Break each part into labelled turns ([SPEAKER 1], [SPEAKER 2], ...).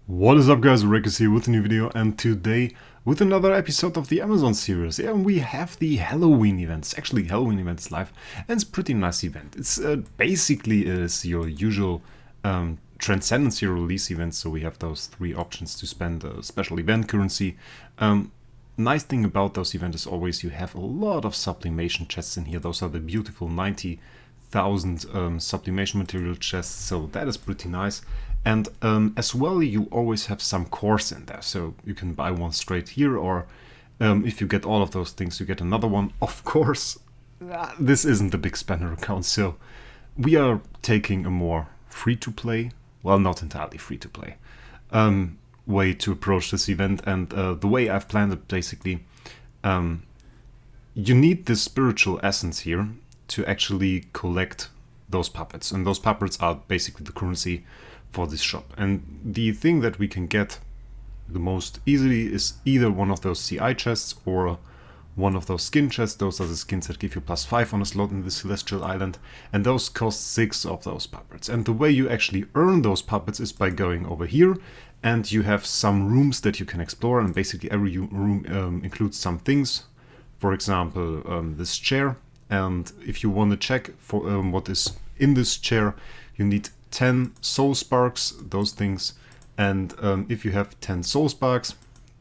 [SPEAKER 1] What is up, guys? Rerolling is here with a new video, and today with another episode of the Amazon series. And we have the Halloween events. Actually, Halloween events live, and it's a pretty nice event. It's basically is your usual Transcendency release event. So we have those three options to spend a special event currency. Nice thing about those events is always you have a lot of sublimation chests in here. Those are the beautiful 90,000 sublimation material chests, so that is pretty nice. And as well, you always have some cores in there, so you can buy one straight here, or if you get all of those things, you get another one. Of course, this isn't a big spender account, so we are taking a more free-to-play, well, not entirely free-to-play, way to approach this event. And the way I've planned it, basically, you need this spiritual essence here to actually collect those puppets, and those puppets are basically the currency for this shop. And the thing that we can get the most easily is either one of those CI chests or one of those skin chests. Those are the skins that give you +5 on a slot in the Celestial Island, and those cost 6 of those puppets. And the way you actually earn those puppets is by going over here, and you have some rooms that you can explore, and basically every room includes some things. For example, this chair, and if you want to check for what is in this chair, you need 10 soul sparks, those things. And if you have 10 soul sparks,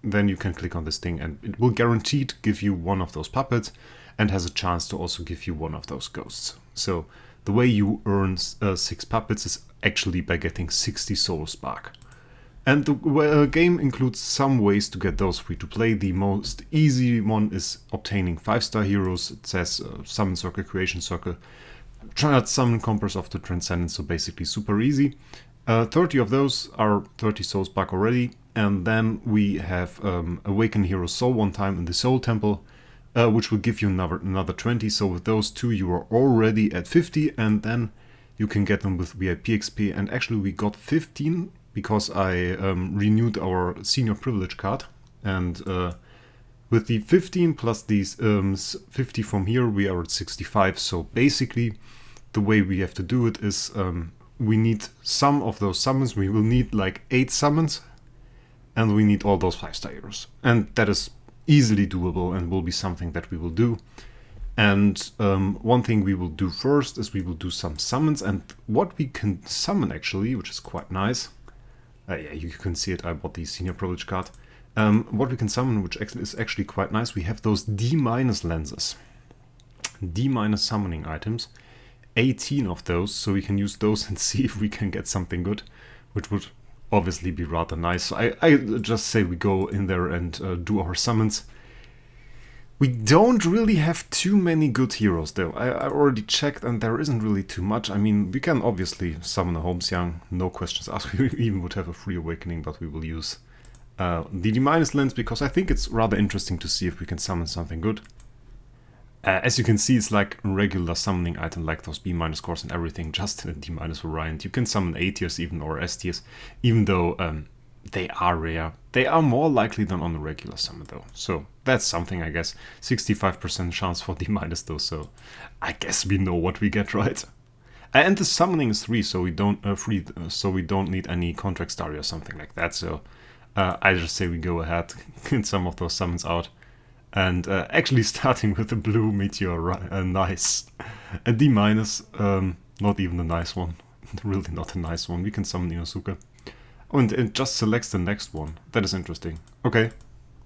[SPEAKER 1] then you can click on this thing, and it will guaranteed give you one of those puppets, and has a chance to also give you one of those ghosts. So the way you earn 6 puppets is actually by getting 60 soul spark. And the game includes some ways to get those free to play. The most easy one is obtaining 5-star heroes. It says Summon Circle, Creation Circle, Triad Summon, Compass of the Transcendence, so basically super easy. 30 of those are 30 Soul Spark already. And then we have Awaken Hero Soul one time in the Soul Temple, which will give you another 20. So with those two you are already at 50, and then you can get them with VIP XP. And actually we got 15 because I renewed our Senior Privilege card. And with the 15 plus these 50 from here, we are at 65. So basically, the way we have to do it is we need some of those summons. We will need like 8 summons, and we need all those 5-star heroes. And that is easily doable and will be something that we will do. And one thing we will do first is we will do some summons. And what we can summon actually, which is quite nice. Yeah, you can see it. I bought the Senior Privilege card. What we can summon, which is actually quite nice, we have those D- lenses. D- summoning items. 18 of those, so we can use those and see if we can get something good, which would obviously be rather nice. So I just say we go in there and do our summons. We don't really have too many good heroes though. I already checked, and there isn't really too much. I mean, we can obviously summon a Holmesian, no questions asked. We even would have a free awakening, but we will use the D- lens because I think it's rather interesting to see if we can summon something good. As you can see, it's like a regular summoning item, like those B- cores and everything, just a D- variant. You can summon A tiers even, or S tiers, even though they are rare. They are more likely than on the regular summon though. So that's something, I guess. 65% chance for D- though, so I guess we know what we get, right? And the summoning is 3, so we don't so we don't need any contract star or something like that. So I just say we go ahead, get some of those summons out. And actually starting with the blue meteor, nice. A D-, not even a nice one. Really not a nice one. We can summon Inosuke. Oh, and it just selects the next one. That is interesting. Okay.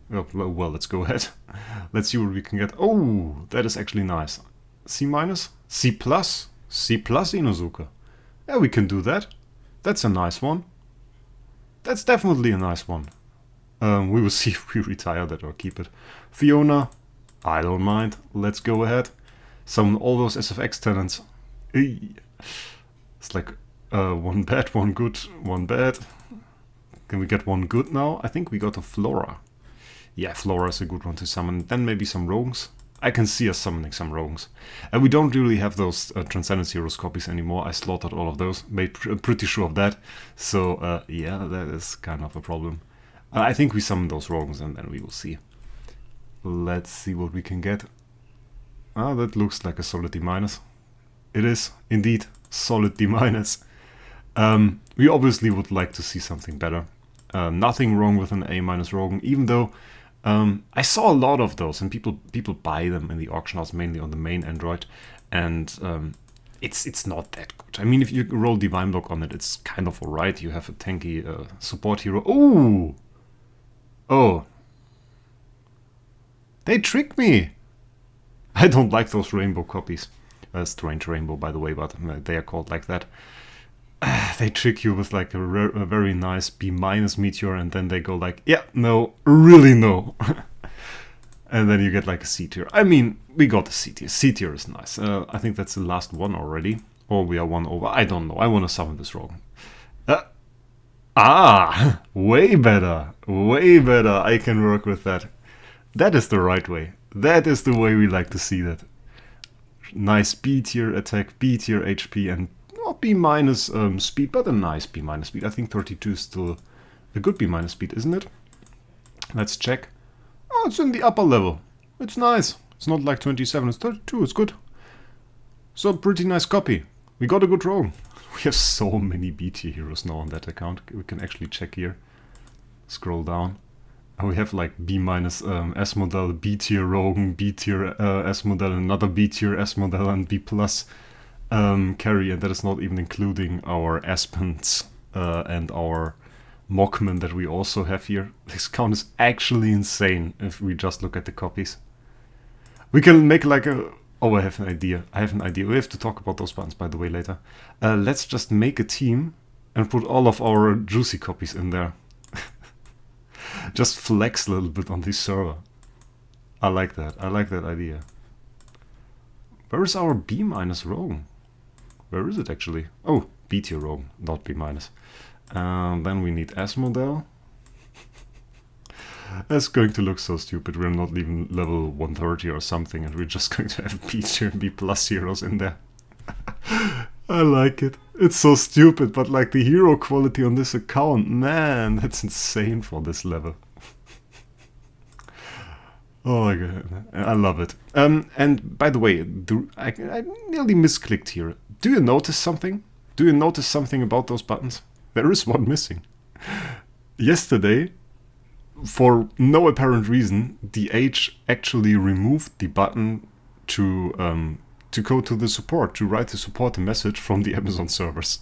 [SPEAKER 1] Well, let's go ahead. Let's see what we can get. Oh, that is actually nice. C-, C+, C+ Inosuke. Yeah, we can do that. That's a nice one. That's definitely a nice one. We will see if we retire that or keep it. Fiona, I don't mind. Let's go ahead. Summon all those SFX tenants. It's like 1 bad, 1 good, 1 bad. Can we get 1 good now? I think we got a Flora. Yeah, Flora is a good one to summon. Then maybe some Rogues. I can see us summoning some Rogues. And we don't really have those Transcendence Heroes copies anymore. I slaughtered all of those. Made pretty sure of that. So yeah, that is kind of a problem. I think we summon those Rogues and then we will see. Let's see what we can get. Ah, that looks like a solid D-. It is indeed solid D-. We obviously would like to see something better. Nothing wrong with an A- Rogan, even though I saw a lot of those, and people buy them in the auction house, mainly on the main Android, and it's not that good. I mean, if you roll Divine Block on it, it's kind of alright. You have a tanky support hero. Ooh! Oh. They tricked me! I don't like those rainbow copies. Strange rainbow, by the way, but they are called like that. They trick you with like a very nice B- meteor, and then they go like, yeah, no, really no. And then you get like a C tier. I mean, we got a C tier. C tier is nice. I think that's the last one already. Or we are one over. I don't know. I want to summon this Rogue. Way better. Way better. I can work with that. That is the right way. That is the way we like to see that. Nice B tier attack, B tier HP, and not B minus speed, but a nice B minus speed. I think 32 is still a good B minus speed, isn't it? Let's check. Oh, it's in the upper level. It's nice. It's not like 27, it's 32, it's good. So, pretty nice copy. We got a good roll. We have so many B tier heroes now on that account. We can actually check here. Scroll down. We have like B minus S model, B tier Rogan, B tier S model, another B tier S model, and B plus carry, and that is not even including our Aspens and our Mockman that we also have here. This count is actually insane if we just look at the copies. We can make like a... Oh, I have an idea. We have to talk about those buttons, by the way, later. Let's just make a team and put all of our juicy copies in there. Just flex a little bit on this server. I like that. I like that idea. Where is our B minus Rogan? Where is it actually? Oh, B tier Rogan, not B minus. Then we need S model. That's going to look so stupid. We're not even level 130 or something, and we're just going to have B tier and B plus heroes in there. I like it. It's so stupid, but like the hero quality on this account, man, that's insane for this level. Oh my god, I love it. And by the way, I nearly misclicked here. Do you notice something? Do you notice something about those buttons? There is one missing. Yesterday, for no apparent reason, DH actually removed the button to go to the support, to write the support a message from the Amazon servers.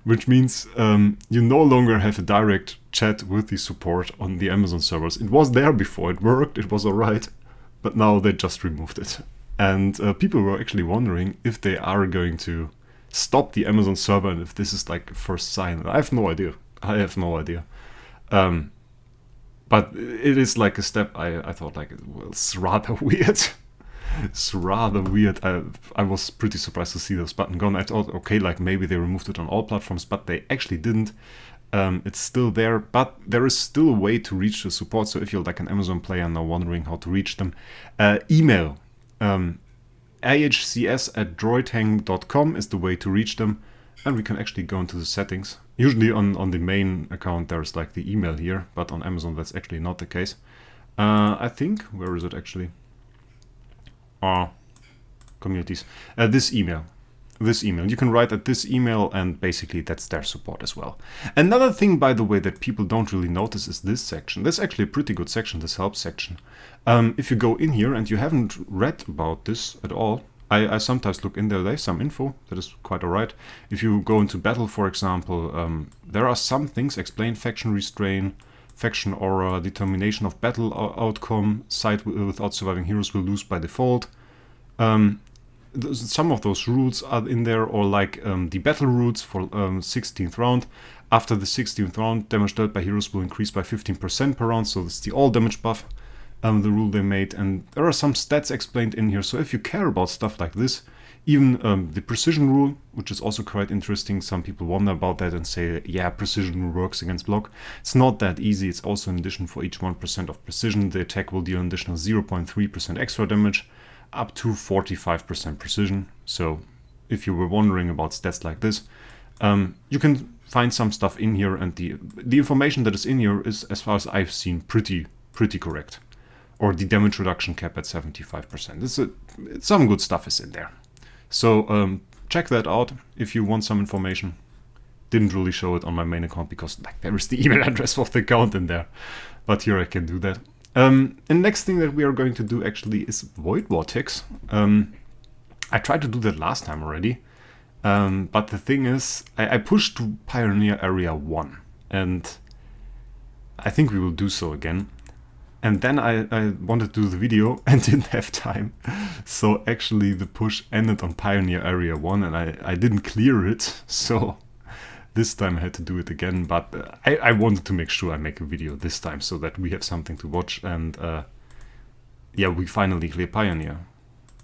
[SPEAKER 1] Which means you no longer have a direct chat with the support on the Amazon servers. It was there before, it worked, it was alright, but now they just removed it. And people were actually wondering if they are going to stop the Amazon server and if this is like a first sign. I have no idea. But it is like a step I thought like, well, it's rather weird. It's rather weird. I was pretty surprised to see this button gone. I thought, okay, like maybe they removed it on all platforms, but they actually didn't. It's still there, but there is still a way to reach the support. So if you're like an Amazon player and now wondering how to reach them, email ahcs@droidhang.com is the way to reach them, and we can actually go into the settings. Usually on the main account there's like the email here, but on Amazon that's actually not the case. I think, where is it actually? Communities. This email. You can write at this email, and basically that's their support as well. Another thing, by the way, that people don't really notice is this section. This is actually a pretty good section, this help section. If you go in here and you haven't read about this at all, I sometimes look in there, there's some info that is quite alright. If you go into battle, for example, there are some things explained: faction restrain, faction aura, determination of battle outcome, side without surviving heroes will lose by default. Some of those rules are in there, or like the battle rules for 16th round. After the 16th round, damage dealt by heroes will increase by 15% per round, so this is the all damage buff, the rule they made. And there are some stats explained in here, so if you care about stuff like this, even the precision rule, which is also quite interesting. Some people wonder about that and say, yeah, precision rule works against block. It's not that easy. It's also an addition for each 1% of precision. The attack will deal an additional 0.3% extra damage, up to 45% precision. So if you were wondering about stats like this, you can find some stuff in here, and the information that is in here is, as far as I've seen, pretty correct. Or the damage reduction cap at 75%. Some good stuff is in there. So check that out if you want some information. didn't really show it on my main account because like there is the email address of the account in there. But here I can do that. And next thing that we are going to do actually is Void Vortex. I tried to do that last time already. But the thing is, I pushed to Pioneer Area 1. And I think we will do so again. And then I wanted to do the video and didn't have time. So actually the push ended on Pioneer Area 1 and I didn't clear it. So this time I had to do it again. But I wanted to make sure I make a video this time so that we have something to watch. And yeah, we finally clear Pioneer.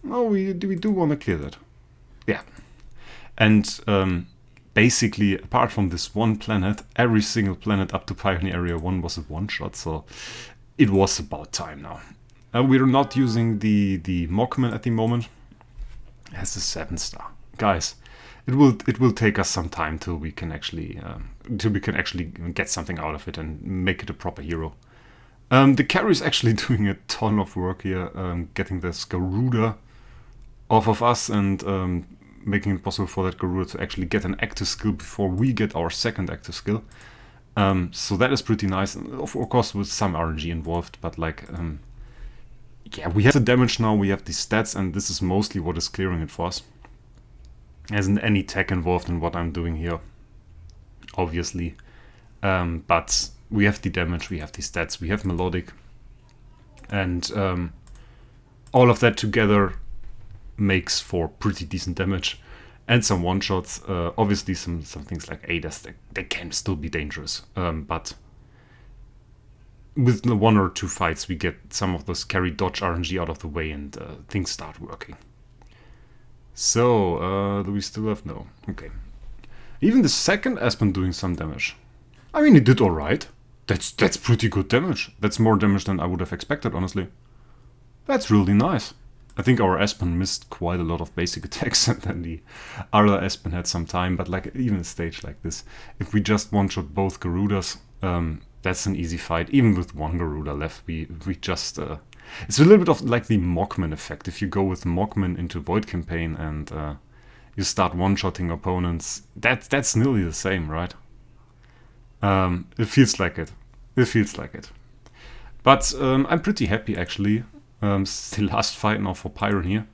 [SPEAKER 1] Oh, we do want to clear that. Yeah. And basically, apart from this one planet, every single planet up to Pioneer Area 1 was a one-shot. So it was about time now. We're not using the Mockman at the moment. It has a 7-star. Guys, it will take us some time till we can actually get something out of it and make it a proper hero. The carry is actually doing a ton of work here, getting this Garuda off of us and making it possible for that Garuda to actually get an active skill before we get our second active skill. So that is pretty nice, of course with some RNG involved, but like, yeah, we have the damage now, we have the stats, and this is mostly what is clearing it for us. There isn't any tech involved in what I'm doing here, obviously, but we have the damage, we have the stats, we have melodic, and all of that together makes for pretty decent damage. And some one-shots, obviously some things like ADAS, they can still be dangerous. But with the 1 or 2 fights, we get some of those carry dodge RNG out of the way and things start working. So, do we still have? No. Okay. Even the second Aspen doing some damage. I mean, it did alright. That's pretty good damage. That's more damage than I would have expected, honestly. That's really nice. I think our Aspen missed quite a lot of basic attacks and then the other Aspen had some time, but like even a stage like this, if we just one-shot both Garudas, that's an easy fight. Even with one Garuda left, we just... it's a little bit of like the Mockman effect. If you go with Mockman into Void Campaign and you start one-shotting opponents, that's nearly the same, right? It feels like it. It feels like it. But I'm pretty happy actually. It's the last fight now for Pioneer,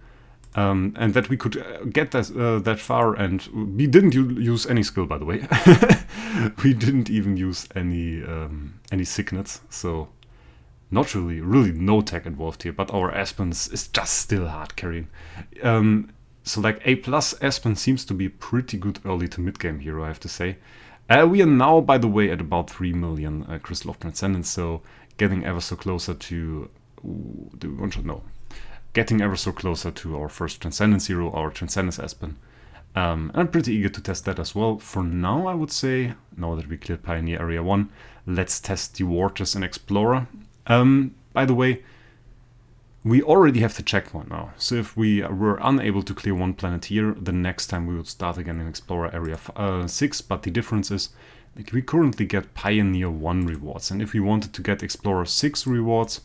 [SPEAKER 1] and that we could get that far, and we didn't use any skill, by the way. We didn't even use any signets, so not really no tech involved here. But our Aspen is just still hard carrying. So like A+ Aspen seems to be pretty good early to mid game hero, I have to say. We are now, by the way, at about 3 million Crystal of Transcendence, so getting ever so closer to. Do we want to know? Getting ever so closer to our first Transcendence hero, our Transcendence Aspen. And I'm pretty eager to test that as well. For now, I would say, now that we cleared Pioneer Area 1, let's test the Vortex and Explorer. By the way, we already have the checkpoint now. So if we were unable to clear one planet here, the next time we would start again in Explorer Area 6. But the difference is that we currently get Pioneer 1 rewards. And if we wanted to get Explorer 6 rewards,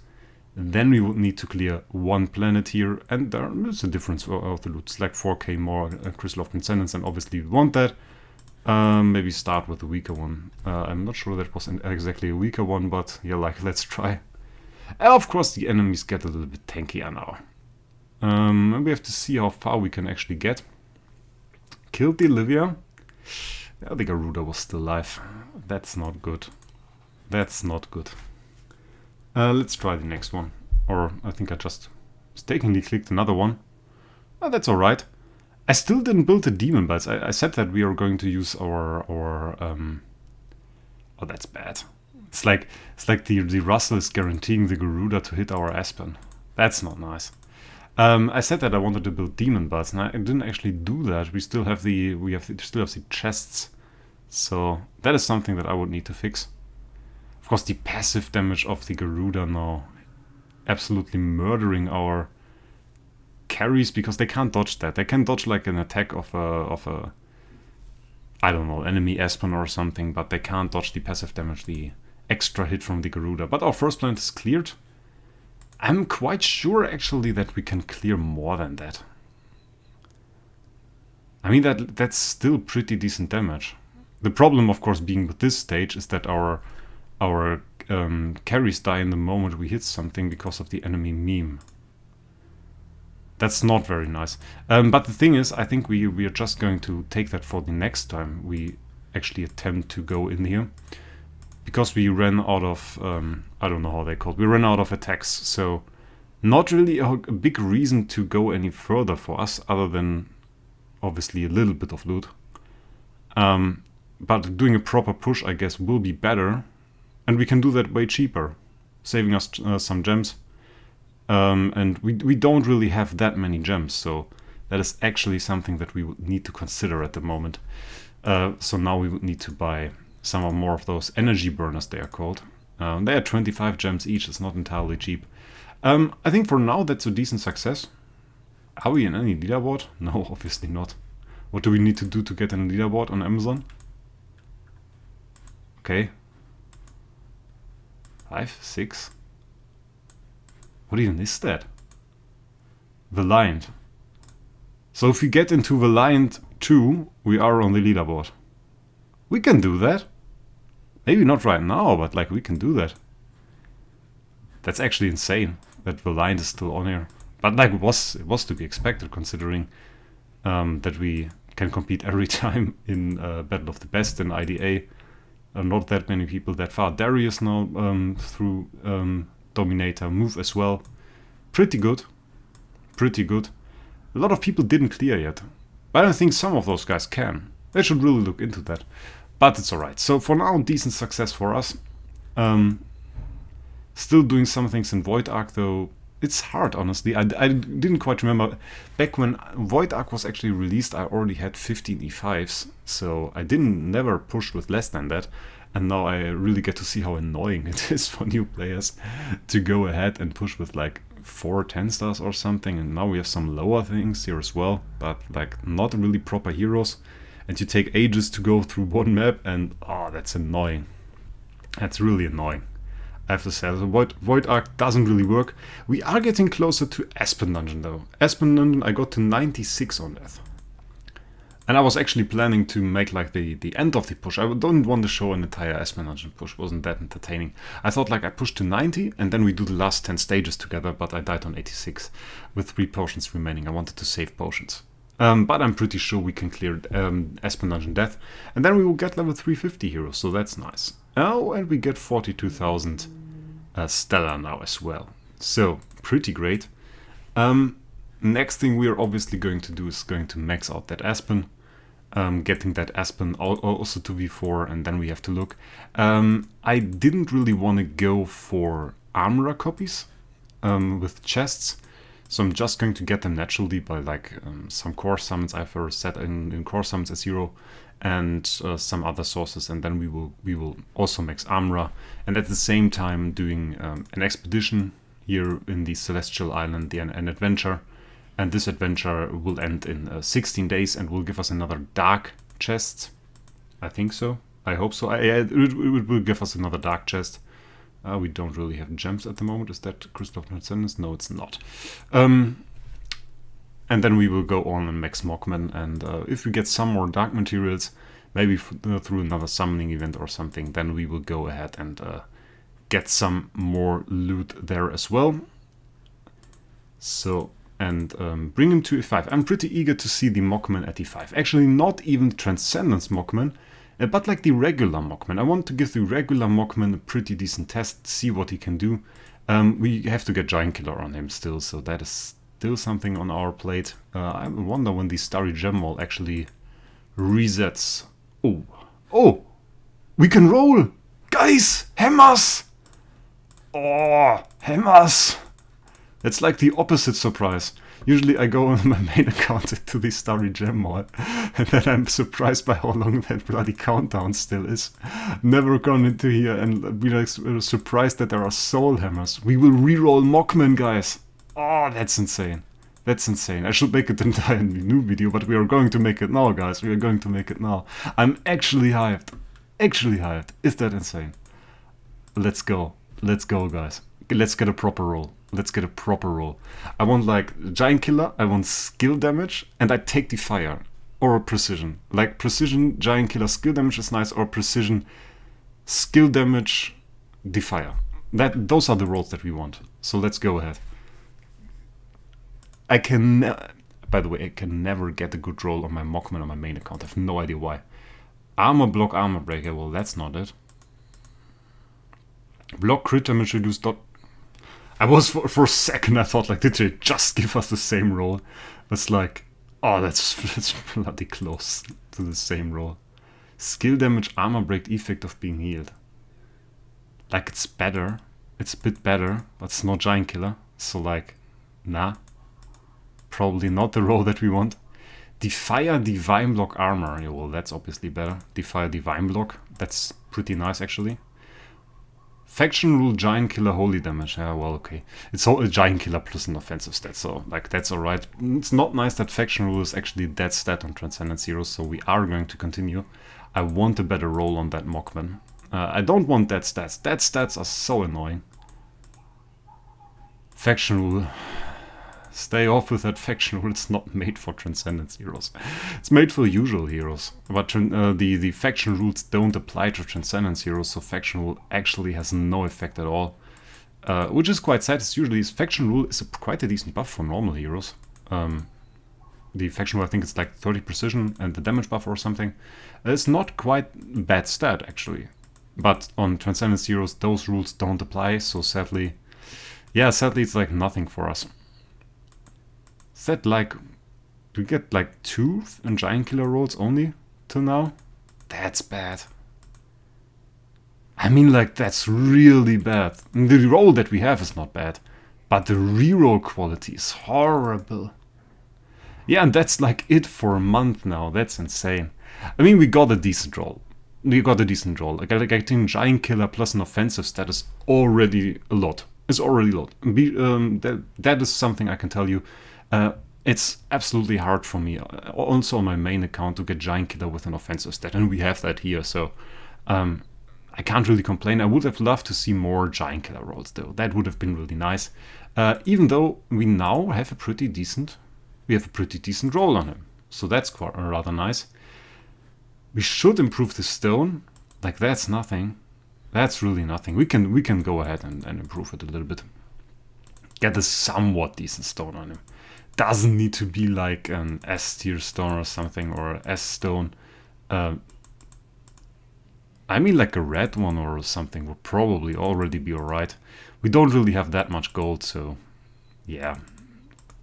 [SPEAKER 1] then we would need to clear one planet here, and there is a difference of the loot. It's like 4k more Crystal of Transcendence, and obviously we want that. Maybe start with the weaker one. I'm not sure that was exactly a weaker one, but yeah, like, let's try. Of course, the enemies get a little bit tankier now. And we have to see how far we can actually get. Killed the Olivia. Yeah, the Garuda was still alive. That's not good. That's not good. Let's try the next one. Or I think I just mistakenly clicked another one. Oh, that's alright. I still didn't build the demon bites. I said that we are going to use our oh, that's bad. It's like the Russell is guaranteeing the Garuda to hit our Aspen. That's not nice. I said that I wanted to build demon bites, and I didn't actually do that. We still have the chests. So that is something that I would need to fix. Of course, the passive damage of the Garuda now absolutely murdering our carries because they can't dodge that. They can dodge like an attack of a I don't know, enemy Aspen or something, but they can't dodge the passive damage, the extra hit from the Garuda. But our first planet is cleared. I'm quite sure actually that we can clear more than that. I mean that's still pretty decent damage. The problem, of course, being with this stage is that our carries die in the moment we hit something because of the enemy meme. That's not very nice. But the thing is, I think we are just going to take that for the next time we actually attempt to go in here. Because we ran out of, I don't know how they called, we ran out of attacks, so not really a big reason to go any further for us, other than obviously a little bit of loot. But doing a proper push, I guess, will be better, and we can do that way cheaper, saving us some gems. And we don't really have that many gems, so that is actually something that we would need to consider at the moment. So now we would need to buy some more of those energy burners, they are called. They are 25 gems each, it's not entirely cheap. I think for now that's a decent success. Are we in any leaderboard? No, obviously not. What do we need to do to get in a leaderboard on Amazon? Okay. 5, 6. What even is that? Valiant. So if we get into Valiant 2, we are on the leaderboard. We can do that. Maybe not right now, but like we can do that. That's actually insane that Valiant is still on here. But like it was to be expected, considering that we can compete every time in Battle of the Best in IDA. Not that many people that far. Darius now through Dominator move as well. Pretty good. Pretty good. A lot of people didn't clear yet. But I think some of those guys can. They should really look into that. But it's alright. So for now, decent success for us. Still doing some things in Void Arc though. It's hard, honestly. I didn't quite remember. Back when Void Arc was actually released, I already had 15 E5s. So I never pushed with less than that. And now I really get to see how annoying it is for new players to go ahead and push with like 4 10 stars or something. And now we have some lower things here as well, but like not really proper heroes. And you take ages to go through one map, and oh, that's annoying. That's really annoying. I have to say, the Void Arc doesn't really work. We are getting closer to Aspen Dungeon though. Aspen Dungeon, I got to 96 on that. And I was actually planning to make like the end of the push. I don't want to show an entire Aspen Dungeon push, wasn't that entertaining. I thought like I pushed to 90 and then we do the last 10 stages together, but I died on 86 with 3 potions remaining. I wanted to save potions. But I'm pretty sure we can clear Aspen Dungeon Death. And then we will get level 350 heroes, so that's nice. Oh, and we get 42,000 Stellar now as well. So, pretty great. Next thing we are obviously going to do is going to max out that Aspen. Getting that Aspen also to V4, and then we have to look. I didn't really want to go for armorer copies with chests. So I'm just going to get them naturally by like some core summons I've set in core summons as 0 and some other sources, and then we will also max armora, and at the same time doing an expedition here in the Celestial Island, an adventure, and this adventure will end in 16 days and will give us another dark chest. I think so. I hope so. It will give us another dark chest. We don't really have gems at the moment. Is that Crystal of Transcendence? No, it's not. And then we will go on and max Mockman, and if we get some more dark materials, maybe through another summoning event or something, then we will go ahead and get some more loot there as well. So, and bring him to E5. I'm pretty eager to see the Mockman at E5. Actually, not even Transcendence Mockman, but like the regular Mockman. I want to give the regular Mockman a pretty decent test, see what he can do. We have to get Giant Killer on him still, so that is still something on our plate. I wonder when the Starry Gem Wall actually resets. Oh! We can roll! Guys! Hammers! Oh! Hammers! It's like the opposite surprise. Usually I go on my main account to the Starry Gem Wall, and then I'm surprised by how long that bloody countdown still is. Never gone into here and be like surprised that there are soul hammers. We will reroll Mockman, guys. Oh, that's insane. That's insane. I should make it an entire new video, but we are going to make it now, guys. We are going to make it now. I'm actually hyped. Actually hyped. Is that insane? Let's go. Let's go, guys. Let's get a proper roll. Let's get a proper roll. I want like Giant Killer, I want skill damage, and I take the fire. or precision. Like precision giant killer skill damage is nice, or precision skill damage defier. Those are the rolls that we want. So let's go ahead. By the way, I can never get a good roll on my Mockman on my main account. I have no idea why. Armor block, armor breaker. Well, that's not it. Block crit damage reduced. I was for a second. I thought like, did they just give us the same roll? That's like, oh, that's bloody close to the same roll. Skill damage, armor break, effect of being healed. Like it's better. It's a bit better, but it's not giant killer. So like, nah. Probably not the roll that we want. Defier divine block armor. Yeah, well, that's obviously better. Defier divine block. That's pretty nice actually. Faction rule giant killer holy damage. Yeah, well, okay. It's all a giant killer plus an offensive stat, so like that's alright. It's not nice that faction rule is actually that stat on Transcendence Heroes, so we are going to continue. I want a better roll on that Mockman. I don't want that stats. That stats are so annoying. Faction rule. Stay off with that faction rule. It's not made for Transcendence Heroes. It's made for usual heroes. But the faction rules don't apply to Transcendence Heroes, so faction rule actually has no effect at all. Which is quite sad. It's usually faction rule is quite a decent buff for normal heroes. The faction rule, I think it's like 30 precision and the damage buff or something. It's not quite bad stat actually. But on Transcendence Heroes those rules don't apply, so sadly it's like nothing for us. Is that like, do we get like 2 and giant killer rolls only till now? That's bad. I mean, like, that's really bad. The roll that we have is not bad, but the reroll quality is horrible. Yeah, and that's like it for a month now. That's insane. I mean, we got a decent roll. Like, getting giant killer plus an offensive stat is already a lot. It's already a lot. That is something I can tell you. It's absolutely hard for me, also on my main account, to get giant killer with an offensive stat, and we have that here, so I can't really complain. I would have loved to see more giant killer rolls though. That would have been really nice. Even though we now have a pretty decent roll on him, so that's quite rather nice. We should improve the stone. Like, that's nothing. That's really nothing. We can go ahead and improve it a little bit. Get a somewhat decent stone on him. Doesn't need to be like an S tier stone or something, or S stone. I mean, like a red one or something would probably already be alright. We don't really have that much gold, so yeah.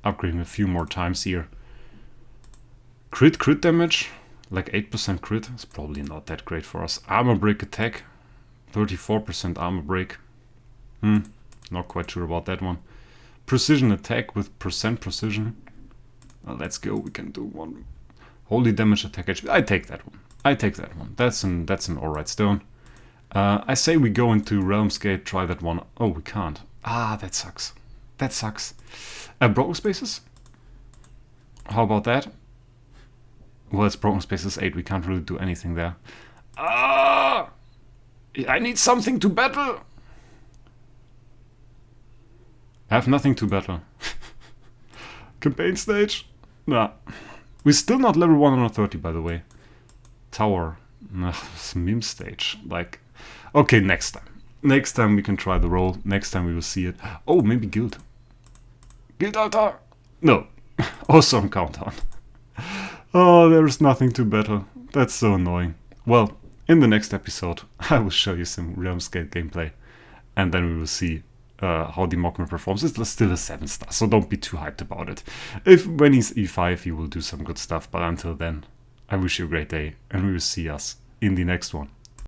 [SPEAKER 1] Upgrading a few more times here. Crit damage, like 8% crit, is probably not that great for us. Armor break attack, 34% armor break. Not quite sure about that one. Precision attack with percent precision. Let's go, we can do one. Holy damage attack HP. I take that one. That's an alright stone. I say we go into Realm's Gate, try that one. Oh, we can't. Ah, that sucks. Broken Spaces? How about that? Well, it's Broken Spaces 8, we can't really do anything there. I need something to battle! I have nothing to battle. Campaign stage? Nah. We're still not level 130, by the way. Tower. Meme stage. Like, okay, next time. Next time we can try the roll. Next time we will see it. Oh, maybe guild. Guild altar? No. Awesome countdown. Oh, there's nothing to battle. That's so annoying. Well, in the next episode, I will show you some Realm's Gate gameplay. And then we will see how the Mockman performs. It's still a 7-star, so don't be too hyped about it. When he's E5, he will do some good stuff, but until then, I wish you a great day, and we will see us in the next one.